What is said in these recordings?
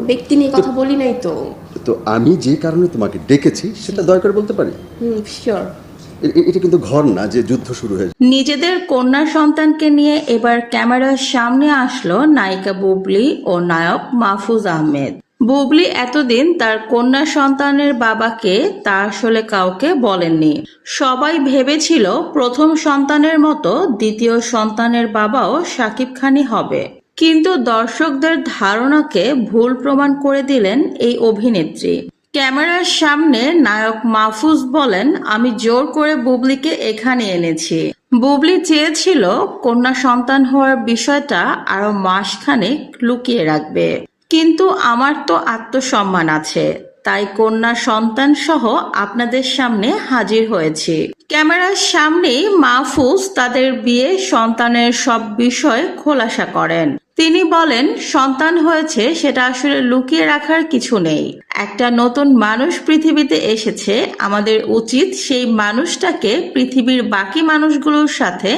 ব্যক্তি নিয়ে কথা বলি নাই তো। তো আমি যে কারণে তোমাকে ডেকেছি সেটা দয়া করে বলতে পারি? শিওর। এটা কিন্তু ঘর না যে যুদ্ধ শুরু হয়েছে। নিজেদের কন্যা সন্তানকে নিয়ে এবার ক্যামেরার সামনে আসলো নায়িকা বুবলি ও নায়ক মাহফুজ আহমেদ। বুবলি এতদিন তার কন্যা সন্তানের বাবাকে তা আসলে কাউকে বলেননি। সবাই ভেবেছিল প্রথম সন্তানের মতো দ্বিতীয় সন্তানের বাবাও শাকিব খানই হবে, কিন্তু দর্শকদের ধারণাকে ভুল প্রমাণ করে দিলেন এই অভিনেত্রী। ক্যামেরার সামনে নায়ক মাহফুজ বলেন, আমি জোর করে বুবলিকে এখানে এনেছি। বুবলি চেয়েছিল কন্যা সন্তান হওয়ার বিষয়টা আরো মাসখানেক লুকিয়ে রাখবে, কিন্তু আমার তো আত্মসম্মান আছে, তাই কন্যা সন্তান সহ আপনাদের সামনে হাজির হয়েছি। ক্যামেরার সামনেই মাহফুজ তাদের বিয়ে সন্তানের সব বিষয় খোলাসা করেন। তিনি বলেন, সন্তান হয়েছে সেটা আসলে লুকিয়ে রাখার কিছু নেই। একটা নতুন মানুষ পৃথিবীতে এসেছে, আমাদের উচিত সেই মানুষটাকে পৃথিবীর বাকি মানুষগুলোর সাথে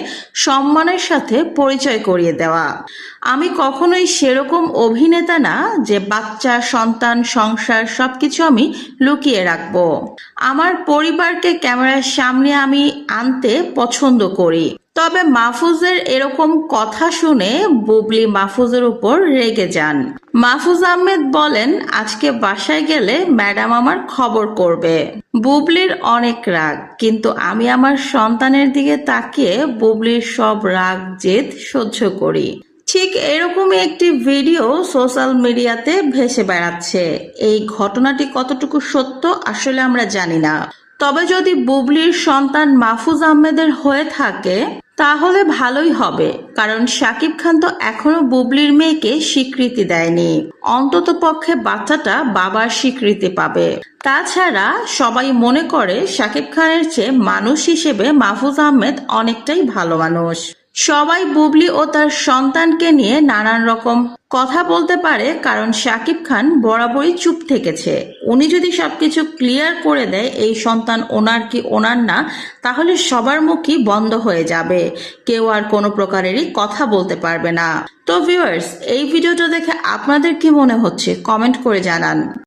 সম্মানের সাথে পরিচয় করিয়ে দেওয়া। আমি কখনোই সেরকম অভিনেতা না যে বাচ্চা সন্তান সংসার সবকিছু আমি লুকিয়ে রাখবো। আমার পরিবারকে ক্যামেরার সামনে আমি আনতে পছন্দ করি। তবে মাহফুজের এরকম কথা শুনে বুবলি মাহফুজের উপর রেগে যান। মাহফুজ আহমেদ বলেন, আজকে বাসায় গেলে ম্যাডাম আমার খবর করবে। বুবলির অনেক রাগ, কিন্তু আমি আমার সন্তানের দিকে তাকিয়ে বুবলির সব রাগ জেদ সহ্য করি। ঠিক এরকমই একটি ভিডিও সোশ্যাল মিডিয়াতে ভেসে বেড়াচ্ছে। এই ঘটনাটি কতটুকু সত্য আসলে আমরা জানি না। তবে যদি বুবলির সন্তান মাহফুজ আহমেদের হয়ে থাকে তাহলে ভালোই হবে, কারণ শাকিব খান তো এখনো বুবলির মেয়েকে স্বীকৃতি দেয়নি। অন্তত পক্ষে বাচ্চাটা বাবার স্বীকৃতি পাবে। তাছাড়া সবাই মনে করে শাকিব খানের চেয়ে মানুষ হিসেবে মাহফুজ আহমেদ অনেকটাই ভালো মানুষ। সবাই বুবলি ও তার সন্তানকে নিয়ে নানান রকম কথা বলতে পারে, কারণ শাকিব খান বরাবরই চুপ থেকেছে। উনি যদি সবকিছু ক্লিয়ার করে দেয় এই সন্তান ওনার কি ওনার না, তাহলে সবার মুখই বন্ধ হয়ে যাবে, কেউ আর কোনো প্রকারেরই কথা বলতে পারবে না। তো ভিউয়ার্স, এই ভিডিওটা দেখে আপনাদের কি মনে হচ্ছে কমেন্ট করে জানান।